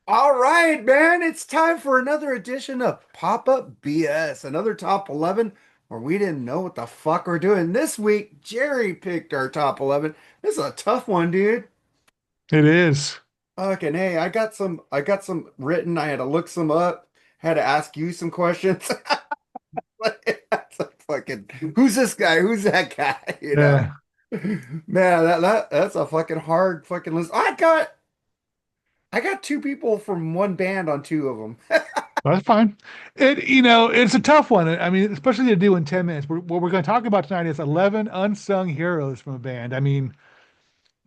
All right, man, it's time for another edition of Pop-Up BS, another top 11 where we didn't know what the fuck we're doing. This week, Jerry picked our top 11. This is a tough one, dude. It is. Fucking hey, I got some written. I had to look some up, had to ask you some questions. That's a fucking, who's this guy? Who's that guy? You know? Yeah, Man, that's a fucking hard fucking list. I got two people from one band on two of them. that's fine. It's a tough one. I mean, especially to do in 10 minutes. What we're going to talk about tonight is 11 unsung heroes from a band. I mean,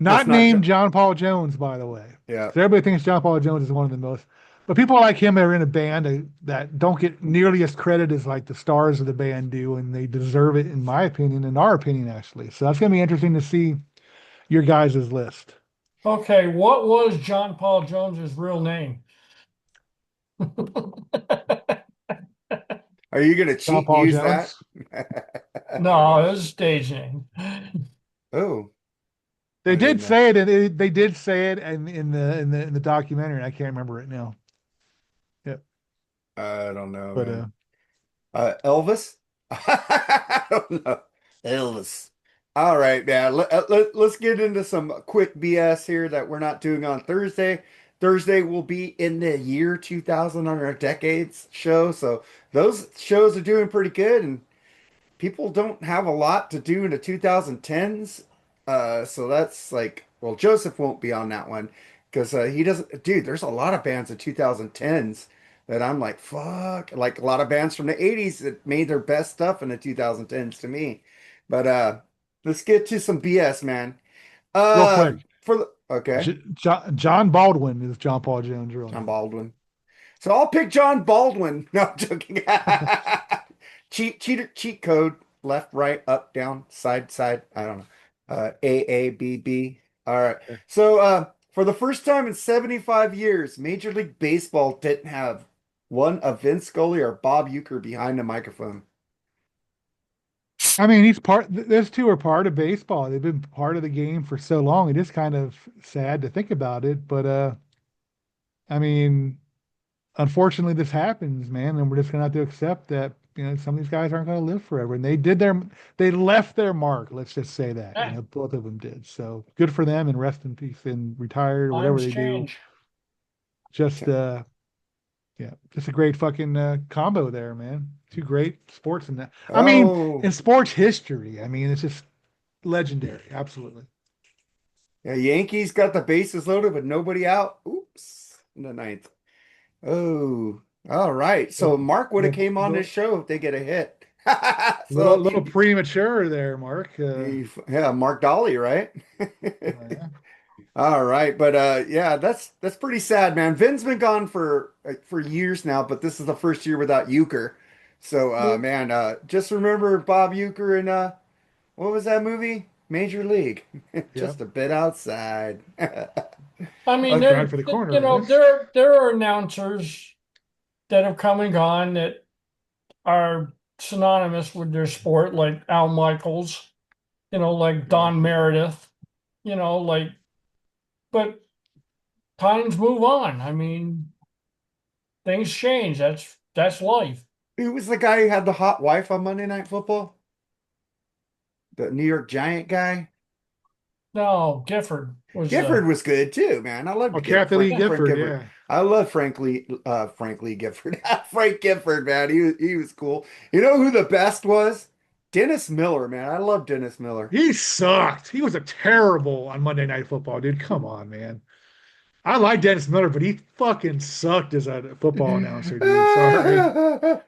That's not not named just, John Paul Jones, by the way. yeah. Because everybody thinks John Paul Jones is one of the most, but people like him are in a band that don't get nearly as credit as like the stars of the band do, and they deserve it, in my opinion, in our opinion, actually. So that's going to be interesting to see your guys' list. Okay, what was John Paul Jones's real name? Are you gonna John cheat and Paul use that? Jones. No, it was a stage name. Oh, They I did didn't know. say it, and they did say it in the documentary. I can't remember it now. Yeah, I don't know, but man. Elvis? I don't know. Elvis. All right, man. Let's get into some quick BS here that we're not doing on Thursday. Thursday will be in the year 2000 on our decades show. So those shows are doing pretty good, and people don't have a lot to do in the 2010s. So that's like, well, Joseph won't be on that one because he doesn't, dude, there's a lot of bands of 2010s that I'm like, fuck, like a lot of bands from the 80s that made their best stuff in the 2010s to me. But let's get to some BS, man. real quick, For the, okay, John Baldwin is John Paul Jones' real John name. Baldwin. So I'll pick John Baldwin. No, I'm joking. Cheat code. Left, right, up, down, side, side. I don't know. A, B, B. All right. Yeah. So for the first time in 75 years, Major League Baseball didn't have one of Vin Scully or Bob Uecker behind the microphone. I mean, he's part. Those two are part of baseball. They've been part of the game for so long. It is kind of sad to think about it, but I mean, unfortunately, this happens, man, and we're just gonna have to accept that. Some of these guys aren't going to live forever, and they left their mark. Let's just say that. Eh, Both of them did. So good for them, and rest in peace, and retired or whatever times they do. change. Just yeah, just a great fucking combo there, man. Two great sports in that. I mean, Oh, in sports history, I mean, it's just legendary. Absolutely. yeah, Yankees got the bases loaded with nobody out. Oops, in the ninth. Oh, all right. So Little, Mark would have little, came on this little, show if they get a hit. little, So little premature there, Mark. yeah, Mark Dolly, right? Yeah. All right, but yeah, that's pretty sad, man. Vin's been gone for years now, but this is the first year without Euchre. So Well, man, just remember Bob Euchre and what was that movie? Major League. Yep. Just a bit outside. I mean, That's right for the you corner, it know, is. there are announcers that have come and gone that are synonymous with their sport, like Al Michaels, like Yeah. Don Meredith, like, but times move on. I mean, things change. That's life. Who was the guy who had the hot wife on Monday Night Football? The New York Giant guy? No, Gifford was Gifford was good too, man. I Oh, loved Kathy Lee Frank Gifford, Gifford. yeah. I love Frank Lee Gifford. Frank Gifford, man. He was cool. You know who the best was? Dennis Miller, man. I love Dennis Miller. He sucked. He was a terrible on Monday Night Football, dude. Come on, man. I like Dennis Miller, but he fucking sucked as a football announcer, dude. Sorry.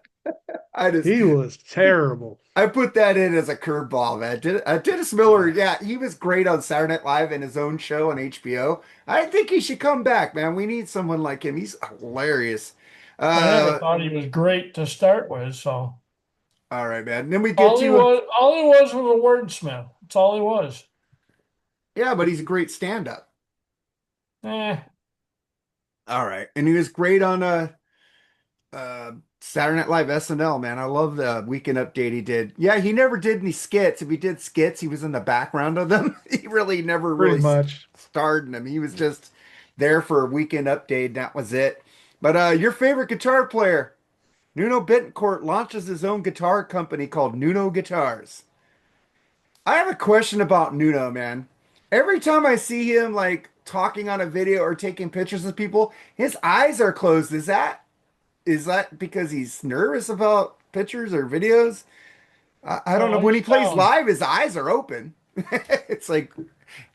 I just He was terrible. I put that in as a curveball, man. Dennis Miller, Yeah. yeah, he was great on Saturday Night Live in his own show on HBO. I think he should come back, man. We need someone like him. He's hilarious. I never Uh, thought he was great to start with. So all right, man. Then we get to all he was a wordsmith. That's all he was. yeah, but he's a great stand-up. Eh, All right, and he was great on uh Saturday Night Live SNL, man. I love the weekend update he did. Yeah, he never did any skits. If he did skits, he was in the background of them. He really never Pretty really much. starred in them. He was just, there for a weekend update, and that was it. But your favorite guitar player, Nuno Bettencourt, launches his own guitar company called Nuno Guitars. I have a question about Nuno, man. Every time I see him like talking on a video or taking pictures of people, his eyes are closed. Is that because he's nervous about pictures or videos? I don't know. Well, When he's he plays bound. live, his eyes are open. It's like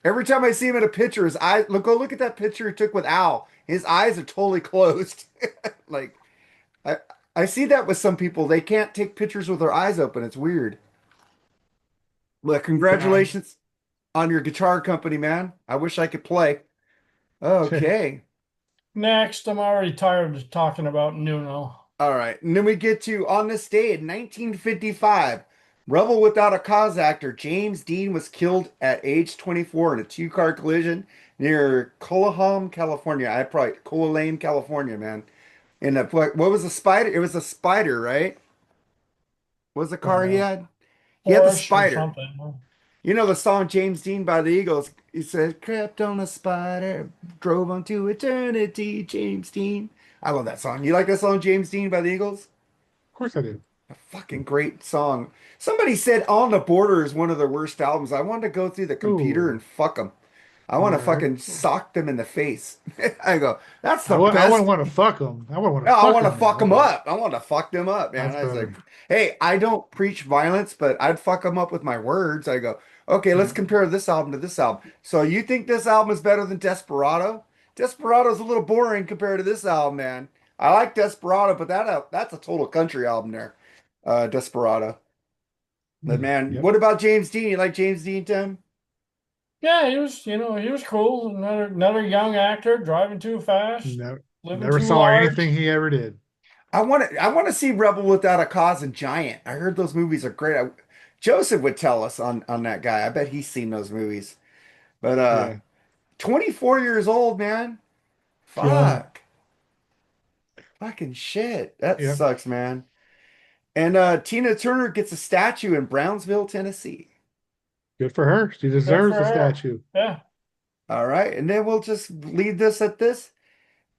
every time I see him in a picture, his eyes look at that picture he took with Al. His eyes are totally closed. Like I I see that with some people. They can't take pictures with their eyes open. It's weird. But Yeah. congratulations on your guitar company, man. I wish I could play. Okay. Next, I'm already tired of talking about Nuno. All right. And then we get to on this day in 1955, Rebel Without a Cause actor James Dean was killed at age 24 in a two-car collision near Cullaham, California. Cullaham, California, man. In a what was a spider? It was a spider, right? What was the Don't car he know. had? He had the Porsche or spider. something. You know the song James Dean by the Eagles? He said, crept on a spider, drove on to eternity, James Dean. I love that song. You like that song, James Dean by the Eagles? Of course I do. A fucking great song. Somebody said On the Border is one of their worst albums. I wanted to go through the computer Ooh. and fuck them. I want to Yeah. fucking sock them in the face. I go, that's the I wouldn't best. want to fuck them. I wouldn't want No, to I fuck want to them fuck now. them Okay. up. I want to fuck them up, man. That's I was like, better. hey, I don't preach violence, but I'd fuck them up with my words. I go, okay, let's Yeah. compare this album to this album. So you think this album is better than Desperado? Desperado's a little boring compared to this album, man. I like Desperado, but that's a total country album there, Desperado. But man, Yep. what about James Dean? You like James Dean, Tim? Yeah, he was cool. Another young actor driving too fast, Never, living never too saw anything large. he ever did. I want to see Rebel Without a Cause and Giant. I heard those movies are great. Joseph would tell us on that guy. I bet he's seen those movies. But Yeah. 24 years old, man. Young. Fuck. Fucking shit. That Yep. sucks, man. And Tina Turner gets a statue in Brownsville, Tennessee. Good for her. She Good for deserves a her. statue. Yeah. All right, and then we'll just leave this at this.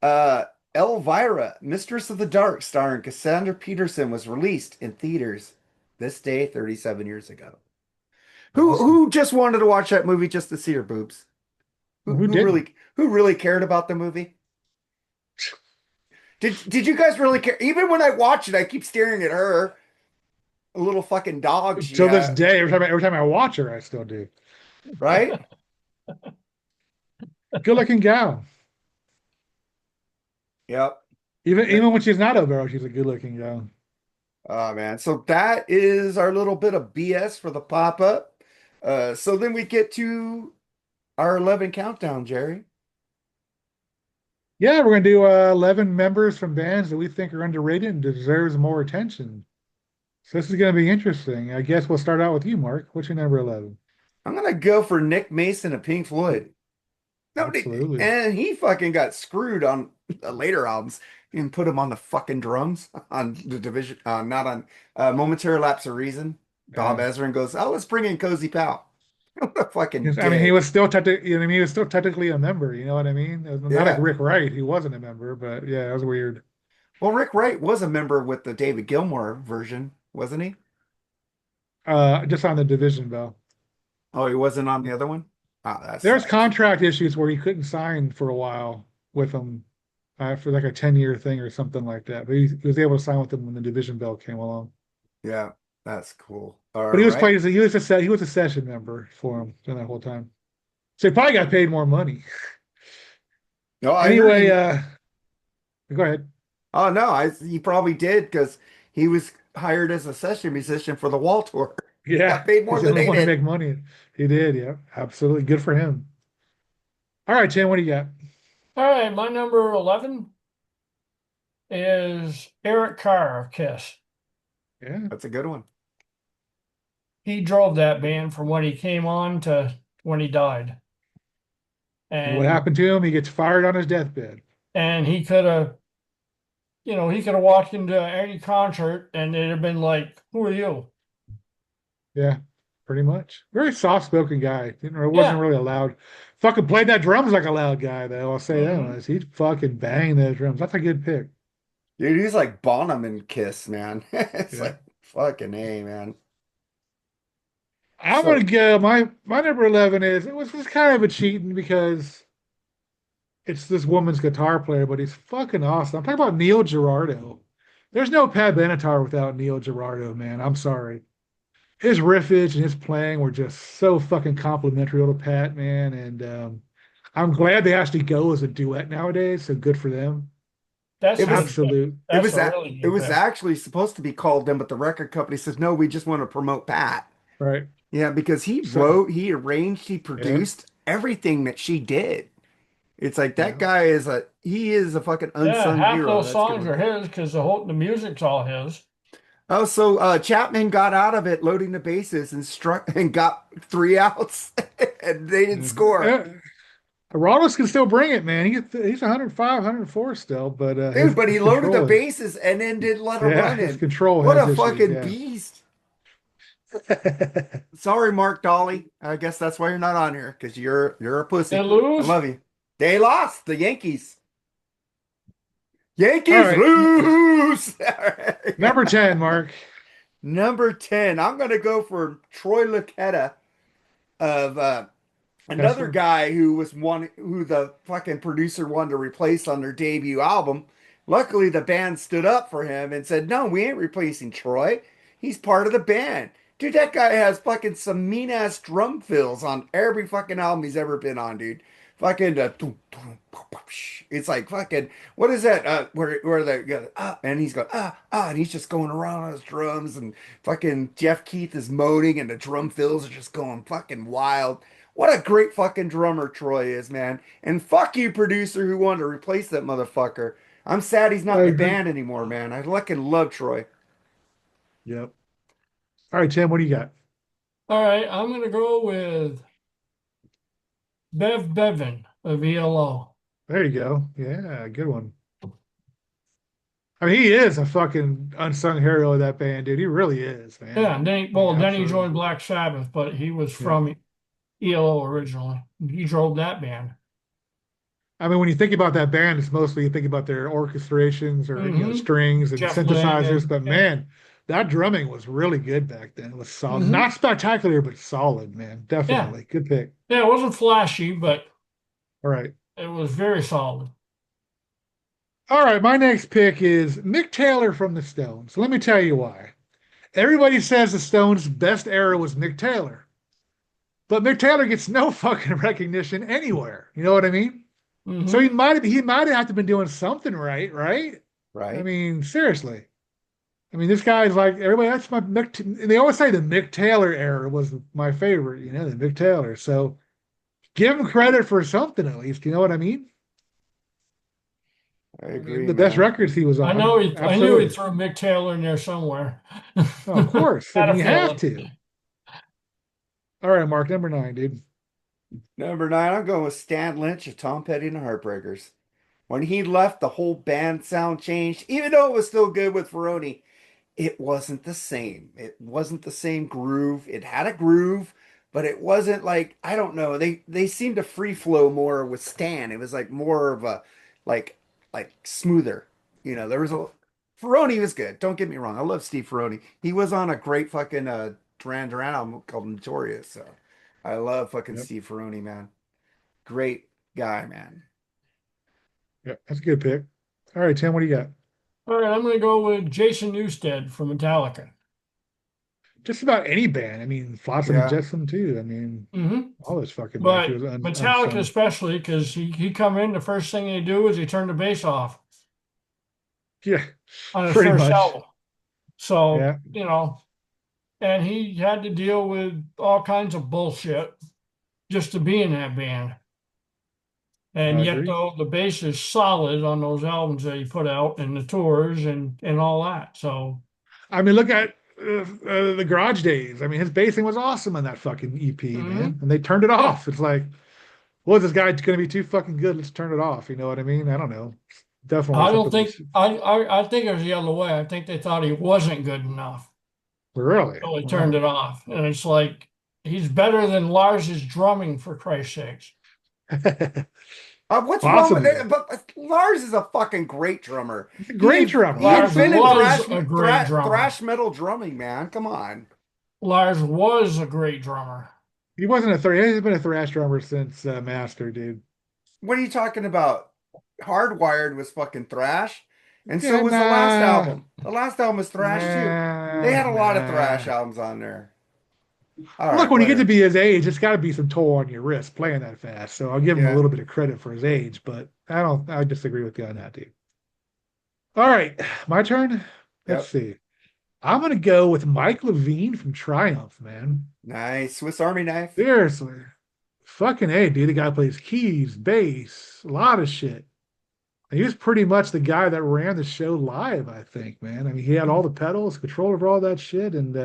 Uh, Elvira, Mistress of the Dark, starring Cassandra Peterson, was released in theaters this day 37 years ago. Who Awesome. who just wanted to watch that movie just to see her boobs? Who Well, who who didn't? really who really cared about the movie? Did you guys really care? Even when I watch it, I keep staring at her, a little fucking dog she Till this had, day, every time I watch her, I still do. right? Good looking gal. Yep. Even when she's not a girl, she's a good looking gal. Oh man. So that is our little bit of BS for the pop-up. So then we get to our 11 countdown, Jerry. Yeah, we're gonna do 11 members from bands that we think are underrated and deserves more attention. So this is gonna be interesting. I guess we'll start out with you, Mark. What's your number 11? I'm gonna go for Nick Mason of Pink Floyd. Nobody, Absolutely. and he fucking got screwed on the later albums. He didn't put him on the fucking drums on the division, not on Momentary Lapse of Reason. Bob Yeah. Ezrin goes, "Oh, let's bring in Cozy Pal." What a fucking I mean, he dick. was still technically, you know what I mean? He was still technically a member. You know what I mean? It was not like Yeah. Rick Wright. He wasn't a member, but yeah, it was weird. Well, Rick Wright was a member with the David Gilmour version, wasn't he? Just on the division bell. Oh, he wasn't on the other one? Oh, that There's sucks. contract issues where he couldn't sign for a while with them for like a 10-year thing or something like that. But he was able to sign with them when the division bell came along. Yeah, that's cool. All But he was right. playing. He was a session member for him during that whole time. So he probably got paid more money. No, I heard Anyway, he. go ahead. Oh no, he probably did because he was hired as a session musician for the Wall Tour. Yeah, Got paid more because he than only they wanted to did. make money. He did. Yeah, absolutely. Good for him. All right, Tim, what do you got? All right, my number 11 is Eric Carr of Kiss. Yeah. That's a good one. He drove that band from when he came on to when he died. And what And happened to him? He gets fired on his deathbed. he could have, he could have walked into any concert and they'd have been like, "Who are you?" Yeah. pretty much. Very soft-spoken guy. Wasn't Yeah. really a loud. Fucking played that drums like a loud guy, though. I'll say that Hmm. much. He's fucking banging those drums. That's a good pick. Dude, he's like Bonham and Kiss, man. It's Yeah. like fucking A, man. I'm gonna So, go. My number 11 is it was just kind of a cheating because it's this woman's guitar player, but he's fucking awesome. I'm talking about Neil Girardo. There's no Pat Benatar without Neil Girardo, man. I'm sorry. His riffage and his playing were just so fucking complimentary to Pat, man. And I'm glad they actually go as a duet nowadays. So good for them. That's it a was Absolute. it that's was a a, really it good was pick. actually supposed to be called them, but the record company says no, we just want to promote Pat. Right. Yeah, because he So wrote, he arranged, he yeah, produced everything that she did. It's like that yeah. guy he is a fucking Yeah, unsung half hero. those That's songs good. are his because the music's all his. Oh, so Chapman got out of it loading the bases and struck and got three outs and they didn't score. Yeah. Rollins can still bring it, man. He's 105, 104 still, but Dude, but he his loaded the control is bases and then didn't let a yeah, run his in. control What has a issues. fucking Yeah. beast. Sorry, Mark Dolly. I guess that's why you're not on here, because you're a They pussy. I lose. love you. They lost, the Yankees. All Yankees right, lose. All right. number 10, Mark. Number 10. I'm gonna go for Troy Luccketta of another Kessler. guy who the fucking producer wanted to replace on their debut album. Luckily, the band stood up for him and said, "No, we ain't replacing Troy. He's part of the band." Dude, that guy has fucking some mean ass drum fills on every fucking album he's ever been on, dude. Fucking it's like fucking what is that? Where they go and he's going and he's just going around on his drums and fucking Jeff Keith is moaning and the drum fills are just going fucking wild. What a great fucking drummer Troy is, man. And fuck you, producer, who wanted to replace that motherfucker. I'm sad he's I not in the agree. band anymore, man. I fucking love Troy. Yep. All right, Tim, what do you got? All right, I'm gonna go with Bev Bevan of ELO. There you go. Yeah, good one. I mean, he is a fucking unsung hero of that band, dude. He really is, Yeah, man. and Yeah, then he absolutely. joined Black Sabbath, but he was Yeah. from ELO originally. He drove that band. I mean, when you think about that band, it's mostly you think about their orchestrations or Hmm. strings and Jeff Lynne synthesizers. and But yeah. man, that drumming was really good back then. It was solid, Hmm. not spectacular, but solid, man. Yeah. Definitely good pick. Yeah, it wasn't flashy, but All right, it was very solid. all right. My next pick is Mick Taylor from the Stones. Let me tell you why. Everybody says the Stones' best era was Mick Taylor, but Mick Taylor gets no fucking recognition anywhere. You know what I mean? So Hmm. he might have to been doing something right, right? I Right? mean, seriously. I mean, this guy's like everybody. That's my Mick. And they always say the Mick Taylor era was my favorite. The Mick Taylor. So give him credit for something at least. You know what I mean? I I mean, agree, the best man. records he was I on. I knew he Absolutely. threw Mick Taylor in there somewhere. Oh, of course. I Had mean, a you have feeling. to. All right, Mark, number 9, dude. Number 9, I'm going with Stan Lynch of Tom Petty and the Heartbreakers. When he left, the whole band sound changed, even though it was still good with Ferroni. It wasn't the same. It wasn't the same groove. It had a groove, but it wasn't like, I don't know. They seemed to free flow more with Stan. It was like more of a like smoother. There was a Ferroni was good. Don't get me wrong. I love Steve Ferroni. He was on a great fucking Duran Duran album called Notorious. So I love fucking Yep. Steve Ferroni, man. Great guy, man. Yep. That's a good pick. All right, Tim, what do you got? All right, I'm going to go with Jason Newsted from Metallica. Just about any band. I mean, Flotsam and Yeah. Jetsam too. I mean, Hmm. all those fucking bands. He But was Metallica unsung. especially because he come in, the first thing he do is he turned the bass off Yeah, on his pretty first much. album. So, Yeah, and he had to deal with all kinds of bullshit just to be in that band. And I yet, agree. though, the bass is solid on those albums that he put out and the tours and all that. So, I mean, look at the Garage Days. I mean, his bassing was awesome on that fucking EP, man. mhm. And they turned it Yeah, off. It's like, well, this guy going to be too fucking good. Let's turn it off. You know what I mean? I don't know. Definitely I don't something think that's I think it was the other way. I think they thought he wasn't good enough, really so they turned wow. it off. And it's like He's better than Lars's drumming, for Christ's sakes. What's wrong with Possibly. it? But Lars is a fucking great drummer. He's a great drummer. He Lars invented was a great drummer. thrash metal drumming, man. Come on. Lars was a great drummer. He wasn't a thrash. He's been a thrash drummer since Master, dude. What are you talking about? Hardwired was fucking thrash, and so Yeah, was the last nah, album. The last album was thrash too. They had a lot of thrash albums on there. All Look, right, when you get to whatever. be his age, it's got to be some toll on your wrist playing that fast. So I'll give him a Yeah. little bit of credit for his age, but I disagree with you on that, dude. All right, my turn. Let's Yep. see. I'm gonna go with Mike Levine from Triumph, man. Nice. Swiss Army knife. Seriously. Fucking A, dude. The guy plays keys, bass, a lot of shit. He was pretty much the guy that ran the show live, I think, man. I mean, he had all the pedals, control over all that shit. And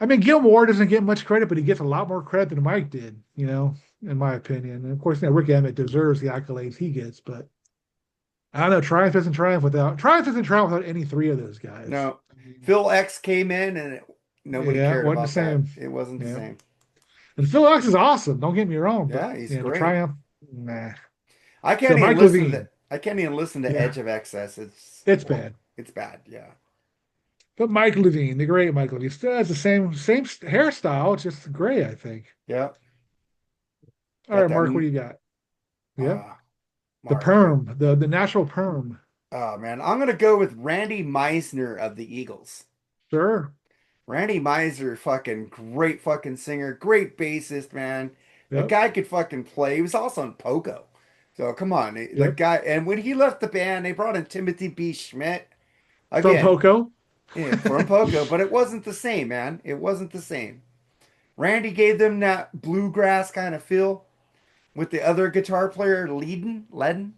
I mean, Gilmore doesn't get much credit, but he gets a lot more credit than Mike did, in my opinion. And of course, Rick Emmett deserves the accolades he gets, but I don't know. Triumph isn't Triumph without any three of those guys. No. Phil X came in and nobody Yeah, cared wasn't about the same. that. It wasn't the Yeah. same. And Phil X is awesome. Don't get me wrong, but Yeah, he's the great. Triumph, nah. I So can't even Mike listen Levine, to I can't even listen to yeah, Edge of Excess. it's bad. It's bad, yeah. But Mike Levine, the great Mike Levine, still has the same hairstyle. It's just gray, I think. Yeah. All Got right, that Mark, what do you got? Yeah, uh the Mark. perm, the natural perm. Oh man, I'm gonna go with Randy Meisner of the Eagles. Sure. Randy Meisner, fucking great fucking singer, great bassist, man. The Yep. guy could fucking play. He was also in Pogo. So come on, the Yep. guy. And when he left the band, they brought in Timothy B. Schmidt From again, Poco. yeah, from Pogo, but it wasn't the same, man. It wasn't the same. Randy gave them that bluegrass kind of feel with the other guitar player, Ledden, Bernie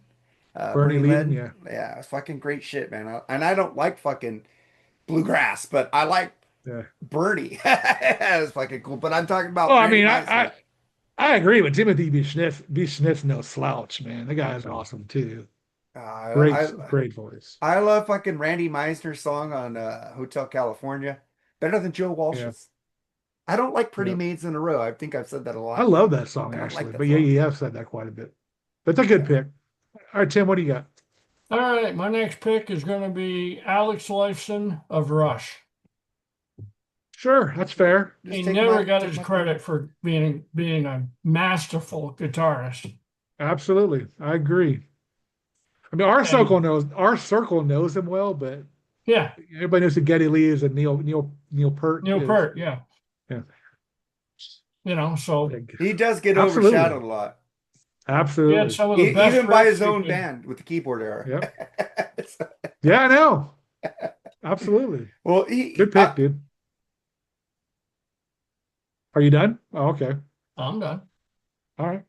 Bernie Leadon, Ledden. yeah. Yeah, it's fucking great shit, man. And I don't like fucking bluegrass, but I like Yeah. Bernie. It's fucking cool. But I'm talking Oh, about I Randy mean, Meisner. I agree with Timothy B. Smith's no slouch, man. The guy's awesome too. I Great voice. I love fucking Randy Meisner's song on Hotel California. Better than Joe Yeah. Walsh's. I don't like Pretty Yep. Maids in a Row. I think I've said that a I lot, but love that song I don't like actually. that But yeah, song. you have said that quite a bit. That's a good Yeah. pick. All right, Tim, what do you got? All right, my next pick is going to be Alex Lifeson of Rush. Sure, that's fair. Just He take never got take his my credit for being a masterful guitarist. Absolutely. I agree. I mean, And our circle knows him well, but yeah, everybody knows who Geddy Lee is and Neil Peart Neil is. Peart, yeah. Yeah. So He does get Absolutely. overshadowed a lot. he had Absolutely. some of the best Even by riffs his you own could. band with the keyboard era. Yep. Yeah, I know. Absolutely. Well, Good pick, dude. Are you done? Oh, okay. I'm done. All right.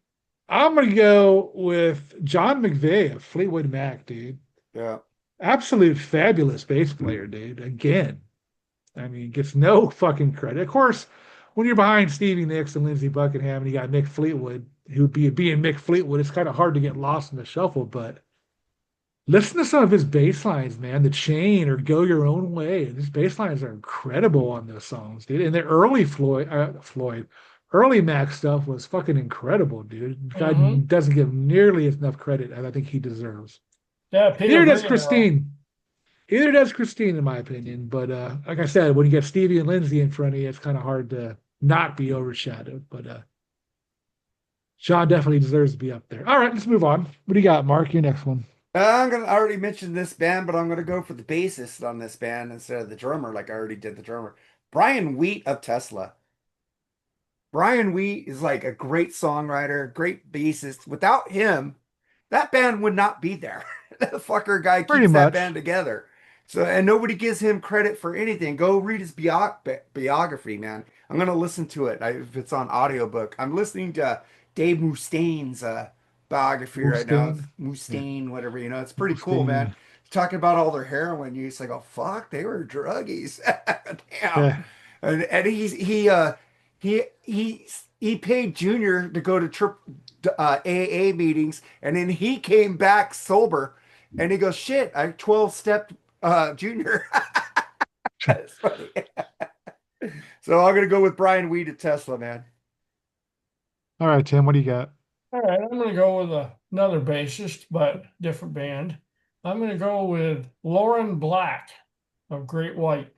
I'm gonna go with John McVeigh of Fleetwood Mac, dude. yeah. Absolute fabulous bass player, dude. Again. I mean, gets no fucking credit. Of course, when you're behind Stevie Nicks and Lindsey Buckingham and you got Mick Fleetwood, who'd be being Mick Fleetwood, it's kind of hard to get lost in the shuffle, but listen to some of his bass lines, man. The Chain or Go Your Own Way. His bass lines are incredible on those songs, dude. And the early early Mac stuff was fucking incredible, dude. The guy Mhm. doesn't give nearly enough credit as I think he deserves. Yeah, Peter Neither does Green. Christine. Either does Christine, in my opinion. But like I said, when you get Stevie and Lindsay in front of you, it's kind of hard to not be overshadowed. But Sean definitely deserves to be up there. All right, let's move on. What do you got, Mark? Your next one. I already mentioned this band, but I'm gonna go for the bassist on this band instead of the drummer, like I already did the drummer. Brian Wheat of Tesla. Brian Wheat is like a great songwriter, great bassist. Without him, that band would not be there. The fucker guy Pretty keeps that much. band together. So, and nobody gives him credit for anything. Go read his biography, man. I'm gonna listen to it if it's on audiobook. I'm listening to Dave Mustaine's biography right now. Mustaine. Yeah. Mustaine, whatever, it's pretty cool, man. Mustaine. Talking about all their heroin use. Like, oh fuck, they were druggies. Damn. Yeah. And he paid Junior to go to AA meetings, and then he came back sober, and he goes, "Shit, I 12 stepped Junior." That's funny. So I'm gonna go with Brian Weed at Tesla, man. All right, Tim, what do you got? All right, I'm going to go with another bassist, but different band. I'm going to go with Lauren Black of Great White.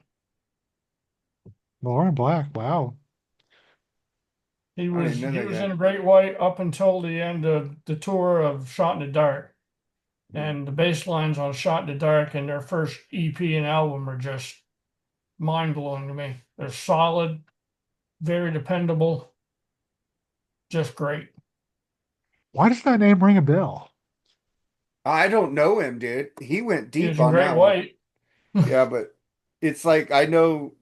Lauren Black. Wow. He I don't was even know he that was guy. in Great White up until the end of the tour of Shot in the Dark. And the bass lines on Shot in the Dark and their first EP and album are just mind blowing to me. They're solid, very dependable, just great. Why does that name ring a bell? I don't know him, dude. He went He deep was in on Great that one. White. Yeah, but it's like I don't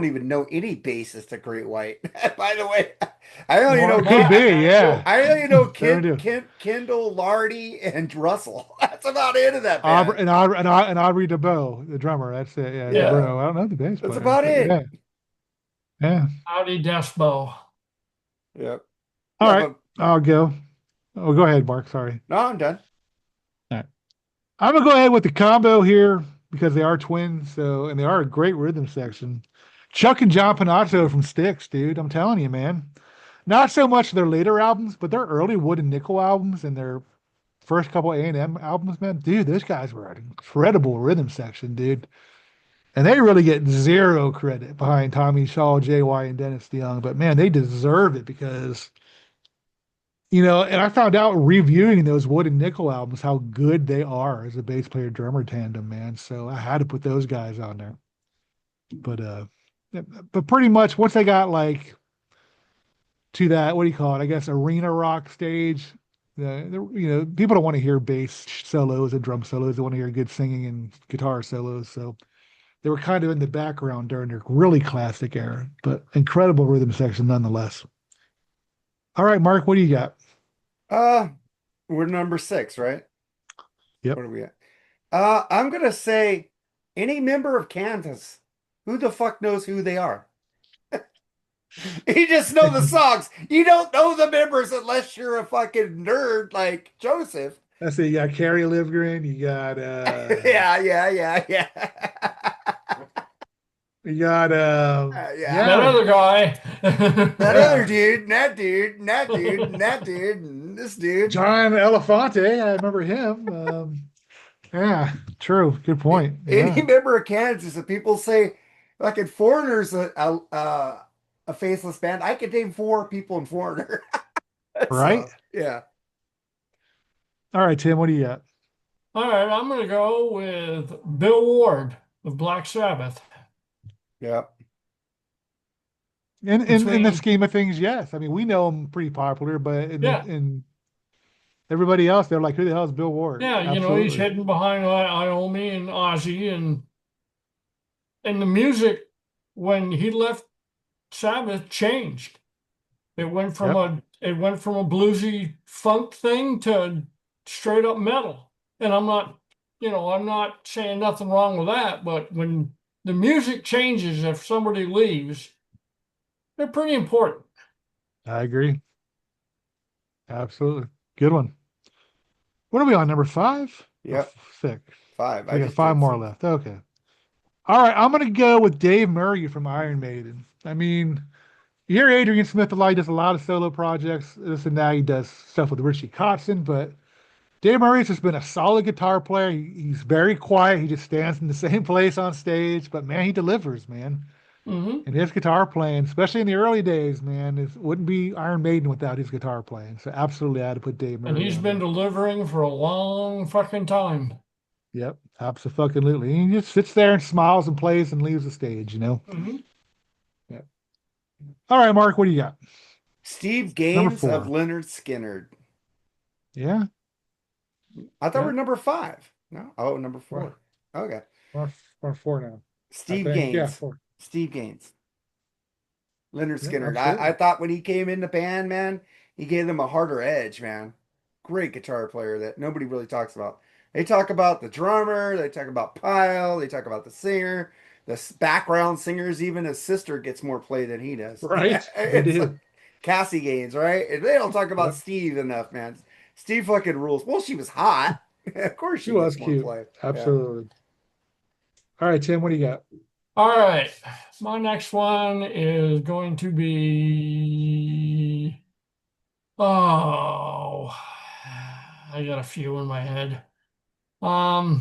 even know any bassist at Great White. By the way, I only know Lauren Could be, Black. yeah. I only know Certainly do. Kendall, Lardy, and Russell. That's about it in that Aubrey band. and Audrey DeBow, the drummer. That's it. Yeah, Yeah, Yeah, DeBow. I don't know the bass that's player, about but yeah, it. yeah. Audi Despo. Yeah, All yeah, right, but I'll go. Oh, go ahead, Mark. Sorry. no, I'm done. All right. I'm gonna go ahead with the combo here because they are twins, so and they are a great rhythm section. Chuck and John Panazzo from Styx, dude. I'm telling you, man. Not so much their later albums, but their early Wood and Nickel albums and their first couple A&M albums, man. Dude, those guys were an incredible rhythm section, dude. And they really get zero credit behind Tommy Shaw, JY, and Dennis DeYoung. But man, they deserve it because, and I found out reviewing those Wood and Nickel albums how good they are as a bass player drummer tandem, man. So I had to put those guys on there. But yeah, but pretty much once they got like to that, what do you call it? I guess arena rock stage. People don't want to hear bass solos and drum solos. They want to hear good singing and guitar solos. So they were kind of in the background during their really classic era, but incredible rhythm section nonetheless. All right, Mark, what do you got? Uh, we're number 6, right? Yep. What are we at? I'm gonna say any member of Kansas. Who the fuck knows who they are? You just know the songs. You don't know the members unless you're a fucking nerd like Joseph. Let's see. You got Carrie Livgren. You got Yeah. you got Yeah. That yeah, other guy. That other yeah. dude, and that dude, and that dude, and that dude, and this dude. John Elefante. I remember him. Yeah, true. Good point. Any Yeah. member of Kansas, if people say fucking Foreigner's a faceless band, I could name 4 people in Foreigner. Right. So yeah. All right, Tim, what do you got? All right, I'm going to go with Bill Ward of Black Sabbath. Yeah. In the Between, scheme of things, yes. I mean, we know him pretty popular, but yeah, in everybody else, they're like, who the hell is Bill Ward? yeah, he's Absolutely. hidden behind Iommi and Ozzy and the music when he left Sabbath changed. Yep. It went from a bluesy funk thing to straight up metal. And I'm not saying nothing wrong with that, but when the music changes, if somebody leaves, they're pretty important. I agree. Absolutely. Good one. What are we on? Number five or Yep. 6? 5. I We got just 5 did more 6. left. Okay. All right. I'm gonna go with Dave Murray from Iron Maiden. I mean, you hear Adrian Smith a lot. He does a lot of solo projects. This and that. He does stuff with Richie Kotzen, but Dave Murray's just been a solid guitar player. He's very quiet. He just stands in the same place on stage, but man, he delivers, man. Hmm. And his guitar playing, especially in the early days, man, it wouldn't be Iron Maiden without his guitar playing. So absolutely, I had to put Dave And Murray he's on been there. delivering for a long fucking time. Yep, absolutely. He just sits there and smiles and plays and leaves the stage. Hmm. Yep. All right, Mark, what do you got? Steve Number Gaines of 4. Leonard Skinner. Yeah, I thought we yeah. are number 5. No? Oh, number We're, 4. Okay. we're 4 now. I Steve think. Yeah, Gaines. 4. Steve Gaines. Leonard Yeah, Skinner. I absolutely. thought when he came in the band, man, he gave them a harder edge, man. Great guitar player that nobody really talks about. They talk about the drummer, they talk about Pyle, they talk about the singer, background singers, even his sister gets more play than he does. Right, they It's like do. Cassie Gaines, right? And they don't talk about Yep, Steve enough, man. Steve fucking rules. Well, she was hot. Of course she she was gets more cute. play. Yeah. Absolutely. All right, Tim, what do you got? All right. My next one is going to be, oh, I got a few in my head. All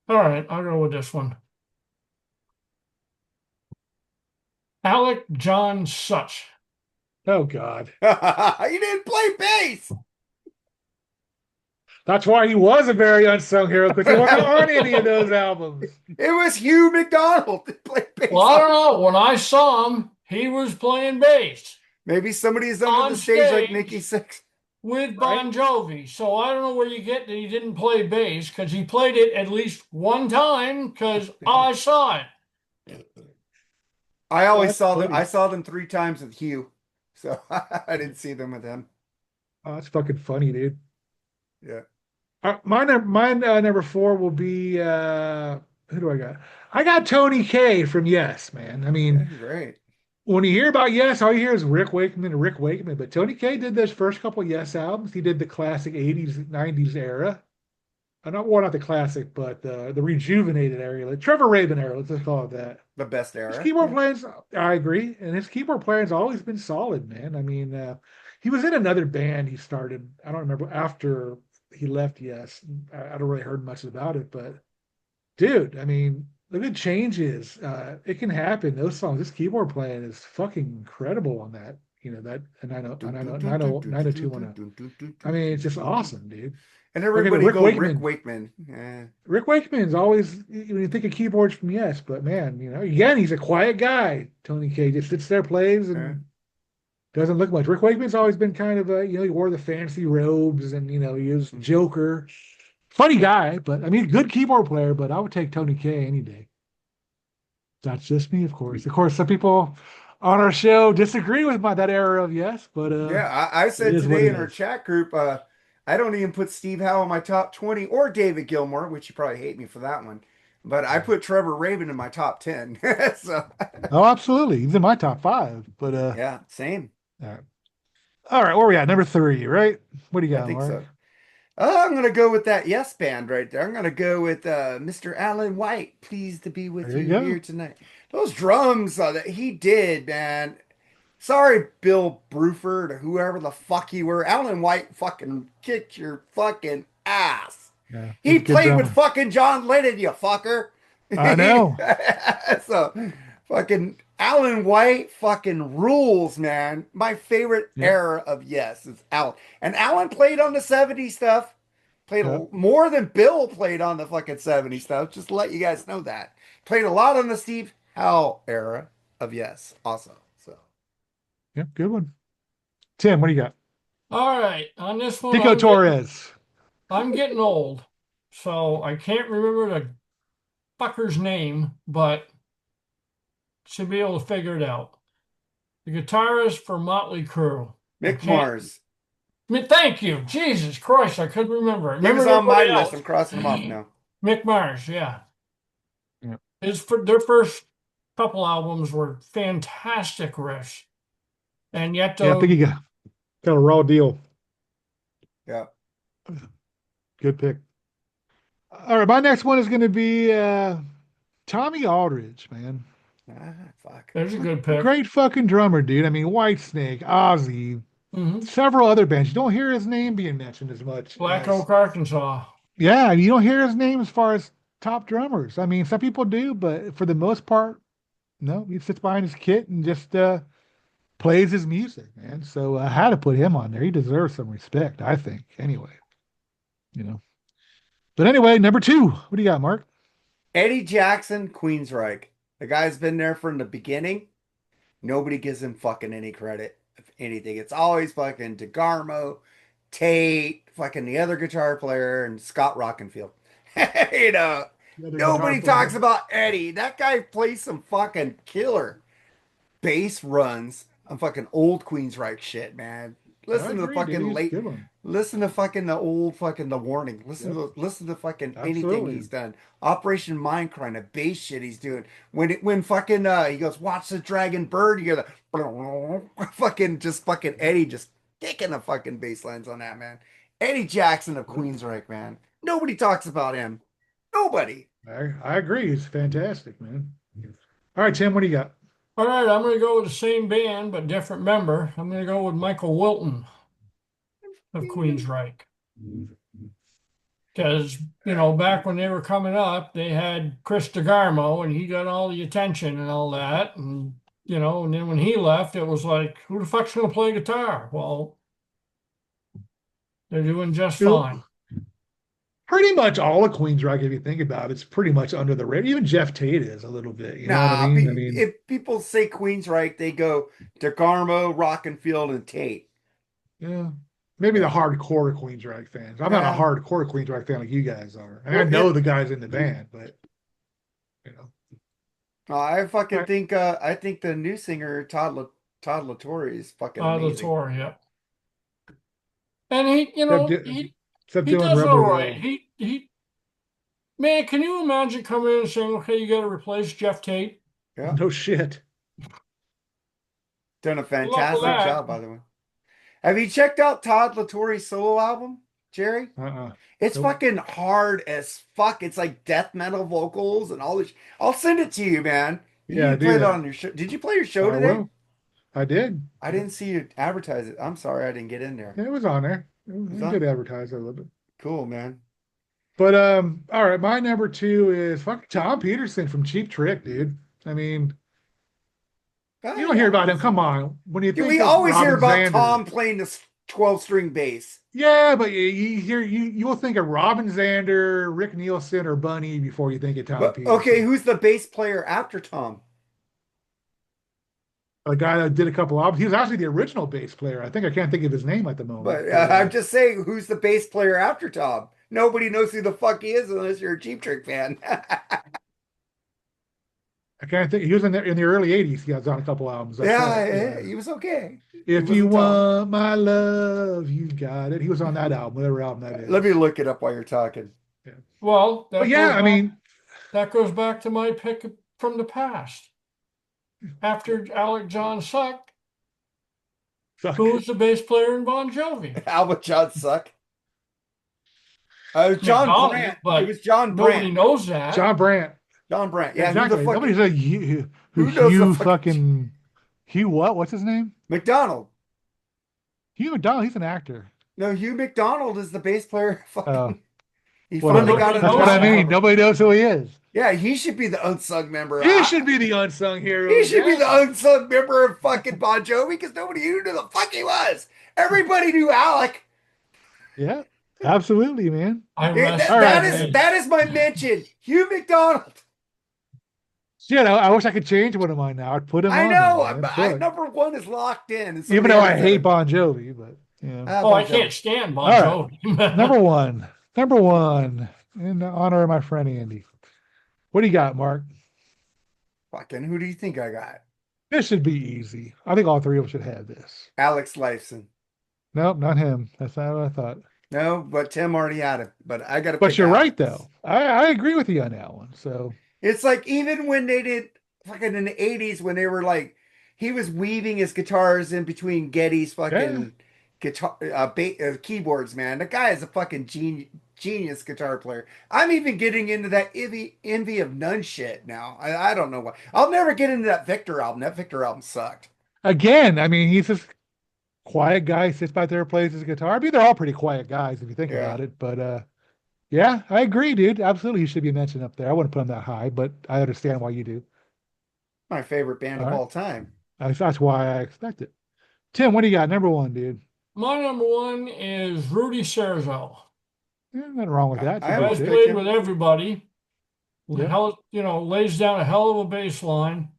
right, I'll go with this one. Alec John Such. Oh God. He didn't play bass. That's why he was a very unsung hero, because he wasn't on any of those albums. It was Hugh McDonald that played bass. Well, I don't know. When I saw him, he was playing bass Maybe somebody's under on the stage like stage Nikki Sixx. with Right? Bon Jovi. So I don't know where you get that he didn't play bass, because he played it at least one time because I saw it. I always That's saw them. funny. I saw them 3 times with Hugh, so I didn't see them with him. Oh, that's fucking funny, dude. Yeah. My number four will be who do I got? I got Tony K from Yes, man. I Yeah, mean, great. when you hear about Yes, all you hear is Rick Wakeman and Rick Wakeman. But Tony K did those first couple of Yes albums. He did the classic 80s, 90s era. Not the classic, but the rejuvenated era, like Trevor Rabin era, let's just call it that. The best His era. keyboard playing's, I agree, and his keyboard playing's always been solid, man. I mean, he was in another band he started. I don't remember after he left. Yes, I don't really heard much about it, but dude, I mean, look at changes. It can happen. Those songs, this keyboard playing is fucking incredible on that. You know that, and I know, and I know, 90210. I mean, it's just awesome, dude. And Look at everybody Rick go Rick Wakeman. Wakeman. Yeah. Rick Wakeman's always, when you think of keyboards from Yes, but man, again, he's a quiet guy. Tony K just sits there, plays, Yeah. and doesn't look much. Rick Wakeman's always been kind of he wore the fancy robes and, he was Joker. Funny guy, but I mean, good keyboard player, but I would take Tony K any day. That's just me, of course. Of course, some people on our show disagree with that era of Yes, but Yeah, I it said is what today it in our is. chat group, I don't even put Steve Howe in my top 20 or David Gilmour, which you probably hate me for that one. But I put Trevor Rabin in my top 10. So, Oh, absolutely. He's in my top five, but yeah, same. all right. All right, where we at? Number three, right? What do you I got, think Mark? so. I'm gonna go with that Yes band right there. I'm gonna go with Mr. Alan White. Pleased to be with There you you here go. tonight. Those drums that he did, man. Sorry, Bill Bruford or whoever the fuck you were. Alan White fucking kicked your fucking ass. Yeah, he's He a good played with drummer. fucking John Lennon, you fucker. I know. So fucking Alan White fucking rules, man. My favorite Yep. era of Yes is Alan. And Alan played on the 70s stuff. Played Yep. more than Bill played on the fucking 70s stuff. Just to let you guys know that. Played a lot on the Steve Howe era of Yes also. So Yep. Good one. Tim, what do you got? All right, on this one, Pico Torres. I'm getting old, so I can't remember the fucker's name, but should be able to figure it out. The guitarist for Motley Crue. I Mick can't. Mars. Thank you. Jesus Christ, I couldn't remember it. He was Remember on my everybody list. else. I'm crossing him off now. Mick Mars, yeah. Yep. Their first couple albums were fantastic riffs, and yet Yeah, I think you got a raw deal. Yeah. Good pick. All right, my next one is going to be Tommy Aldridge, man. Ah, fuck. there's a good pick. Great fucking drummer, dude. I mean, Whitesnake, Ozzy, Hmm. several other bands. You don't hear his name being mentioned as much Black as, Oak, Arkansas. yeah, you don't hear his name as far as top drummers. I mean, some people do, but for the most part, no. He sits behind his kit and just plays his music, man. So I had to put him on there. He deserves some respect, I think. Anyway, you know. But anyway, number two. What do you got, Mark? Eddie Jackson, Queensryche. The guy's been there from the beginning. Nobody gives him fucking any credit, if anything. It's always fucking DeGarmo, Tate, fucking the other guitar player, and Scott Rockenfield. You know, The other guitar nobody talks player. about Eddie. That guy plays some fucking killer bass runs on fucking old Queensryche shit, man. I Listen to the agree, dude. fucking He's a late, good one. listen to fucking the old fucking the Warning. Yep, Listen to fucking anything absolutely. he's done. Operation Mindcrime, the bass shit he's doing. When fucking he goes, watch the dragon bird, you hear the fucking just fucking Eddie just kicking the fucking bass lines on that, man. Eddie Jackson of Yep. Queensryche, man. Nobody talks about him. Nobody. I agree. It's fantastic, man. All right, Tim, what do you got? All right, I'm going to go with the same band but different member. I'm going to go with Michael Wilton of Queensryche. Because, back when they were coming up, they had Chris DeGarmo and he got all the attention and all that. And then when he left, it was like, who the fuck's going to play guitar? Well, they're doing just fine. Pretty much all of Queensryche, if you think about it, it's pretty much under the radar. Even Jeff Tate is a little bit. You know what I mean? If people say Queensryche, they go DeGarmo, Rockenfield, and Tate. Yeah. Maybe the hardcore Queensryche fans. I'm not a hardcore Queensryche fan like you guys are. I know the guys in the band, but I fucking think I think the new singer Todd LaTorre is fucking amazing. LaTorre, yeah. And he doing does Rebel all right. Man, can you imagine coming in and saying, okay, you got to replace Jeff Tate? Yeah. No shit. Done a fantastic job, by the way. Have you checked out Todd LaTorre's solo album, Jerry? It's fucking hard as fuck. It's like death metal vocals and all this. I'll send it to you, man. You play it on your show. Did you play your show today? Will. I did. I didn't see you advertise it. I'm sorry I didn't get in there. It was on there. It was good advertise a little bit. Cool, man. But all right, my number 2 is fucking Tom Peterson from Cheap Trick, dude. I mean, you don't hear about him. Come on. When you think we always hear about Tom playing the 12-string bass. Yeah, but you will think of Robin Zander, Rick Nielsen, or Bunny before you think of Tom Peterson. Okay, who's the bass player after Tom? A guy that did a couple albums. He was actually the original bass player. I can't think of his name at the moment. But I'm just saying, who's the bass player after Tom? Nobody knows who the fuck he is unless you're a Cheap Trick fan. I can't think. He was in the early '80s. He was on a couple albums. Yeah, he was okay. If you want my love, you got it. He was on that album, whatever album that is. Let me look it up while you're talking. Yeah. Well, that goes back to my pick from the past. After Alec John Suck, who was the bass player in Bon Jovi? Alec John Suck. John Brandt. It was John Brandt. Nobody knows that. John Brandt. John Brandt. Yeah, exactly. Nobody said Hugh fucking Hugh what? What's his name? McDonald. Hugh McDonald. He's an actor. No, Hugh McDonald is the bass player. Fucking. He finally got it. That's what I mean. Nobody knows who he is. Yeah, he should be the unsung member. He should be the unsung hero. He should be the unsung member of fucking Bon Jovi because nobody knew who the fuck he was. Everybody knew Alec. Yeah, absolutely, man. That is my mention. Hugh McDonald. Yeah, I wish I could change one of mine now. I'd put him on. I know. Number 1 is locked in. Even though I hate Bon Jovi, but yeah. I can't stand Bon Jovi. Right. Number one, in honor of my friend Andy. What do you got, Mark? Fucking who do you think I got? This should be easy. I think all 3 of us should have this. Alex Lifeson. Nope, not him. That's not what I thought. No, but Tim already had it. But I got to. But you're right, though. I agree with you on that one. So it's like even when they did fucking in the 80s when they were like he was weaving his guitars in between Geddy's fucking guitar keyboards, man. The guy is a fucking genius guitar player. I'm even getting into that envy of none shit now. I don't know why. I'll never get into that Victor album. That Victor album sucked. Again, I mean, he's this quiet guy, sits back there, plays his guitar. I mean, they're all pretty quiet guys if you think about it. But yeah, I agree, dude. Absolutely, he should be mentioned up there. I wouldn't put him that high, but I understand why you do. My favorite band of all time. That's why I expect it. Tim, what do you got? Number 1, dude. My number 1 is Rudy Serzo. Yeah, nothing wrong with that. I always played with everybody. Yeah. Lays down a hell of a bass line.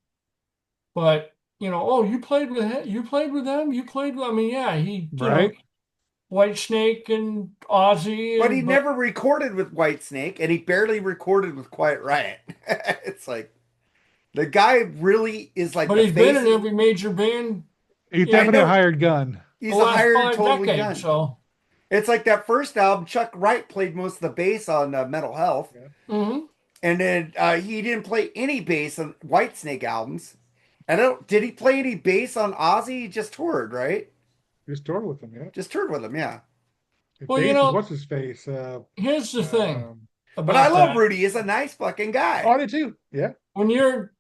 But, you played with him? You played with them? You played with, he, Whitesnake and Ozzy. But he never recorded with Whitesnake, and he barely recorded with Quiet Riot. It's like, the guy really is like. But he's been in every major band. He's definitely a hired gun. He's a hired totally gun. So it's like that first album. Chuck Wright played most of the bass on Mental Health, mm-hmm. and then he didn't play any bass on Whitesnake albums. And did he play any bass on Ozzy? He just toured, right? Just toured with him, yeah. Just toured with him, yeah. Well, what's his face? Here's the thing. But I about love that. Rudy. He's a nice fucking guy. Oh, I did too. Yeah.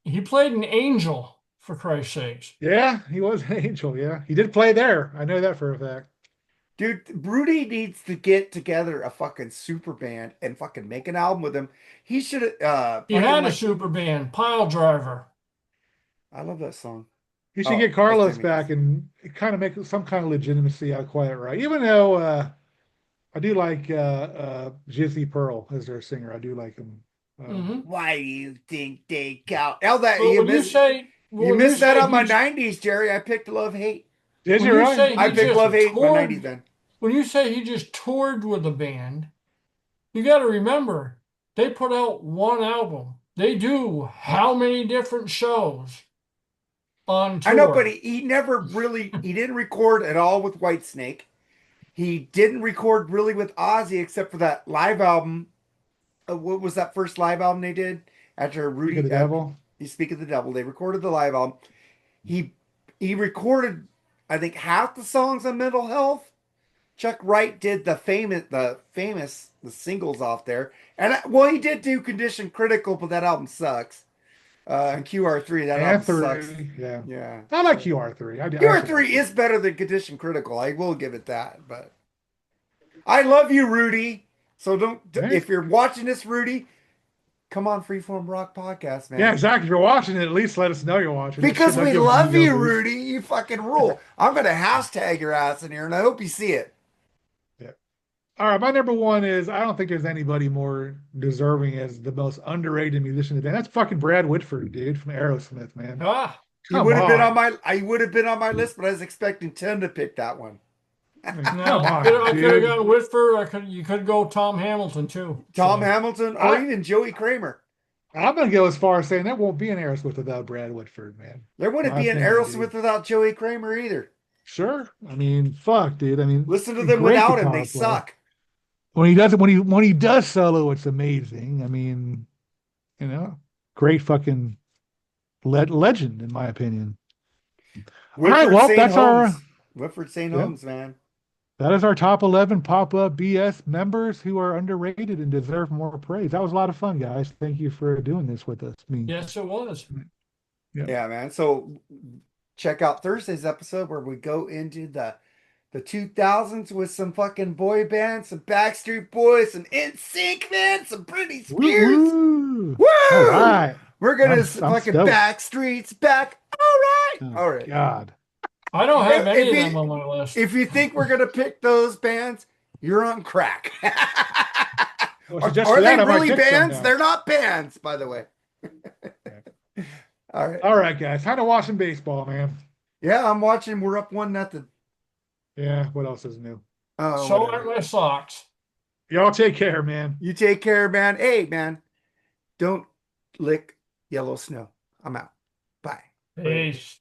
He played an angel, for Christ's sakes. Yeah, he was an angel. Yeah. He did play there. I know that for a fact. Dude, Rudy needs to get together a fucking super band and fucking make an album with him. He should have He had a super band, Pile Driver. I love that song. You should Oh, get Carlos that's back and kind of make some kind of legitimacy out of Quiet Riot. Even though I do like Jizzy Pearl as their singer. I do like him. Why do you think they count? Oh, that But you missed that on my he- 90s, Jerry. I picked Love Hate. Did when you you really? say I he picked just Love Hate in my toured- 90s then. when you say he just toured with a band, you got to remember they put out one album. They do how many different shows on tour? I know, but he never really he didn't record at all with Whitesnake. He didn't record really with Ozzy except for that live album. What was that first live album they did after Rudy? Speak of the Devil. You Speak of the Devil. They recorded the live album. He recorded, I think, half the songs on Mental Health. Chuck Wright did the singles off there, and well, he did do Condition Critical, but that album sucks. And QR3, that album sucks. Yeah. Yeah, I like QR3. QR3 is better than Condition Critical. I will give it that. But I love you, Rudy. So don't. Hey. If you're watching this, Rudy, come on, Freeform Rock Podcast, man. Yeah, exactly. If you're watching it, at least let us know you're watching. Because It. we Give us love you, numbers. Rudy. You fucking rule. I'm gonna hashtag your ass in here, and I hope you see it. All right, my number one is I don't think there's anybody more deserving as the most underrated musician in the band. That's fucking Brad Whitford, dude, from Aerosmith, man. He Come would have been on. on my. I would have been on my list, but I was expecting Tim to pick that one. I mean, No, come on, I could have dude. gone Whitford. You could go Tom Hamilton too. Tom So, Hamilton, or even Joey Kramer. I'm gonna go as far as saying that won't be an Aerosmith without Brad Whitford, man. There wouldn't My be an opinion, Aerosmith dude. without Joey Kramer either. Sure. I mean, fuck, dude. I mean, Listen to them great without him; guitar they player. suck. When he does solo, it's amazing. I mean, great fucking legend in my opinion. Whitford All right, well, St. that's Holmes. Whitford St. Yeah. Holmes, man. That is our top 11 pop-up BS members who are underrated and deserve more praise. That was a lot of fun, guys. Thank you for doing this with us. I mean, yes, it was. Yeah, man. So check out Thursday's episode where we go into the 2000s with some fucking boy bands, some Backstreet Boys, some NSYNC, man, some Britney Spears. woo! Woo! All right. We're gonna I'm fucking stoked. Backstreet's back. All right. Oh, All right. God. I don't have any If of you- them on my list. If you think we're gonna pick those bands, you're on crack. Well, Are, just are for they that, I might really pick some bands? now. They're not bands, by the way. All right. All right, guys. Time to watch some baseball, man. Yeah, I'm watching. We're up 1-0. Yeah. What else is new? Oh, So whatever. are my socks. Y'all take care, man. You take care, man. Hey, man, don't lick yellow snow. I'm out. Bye. Peace.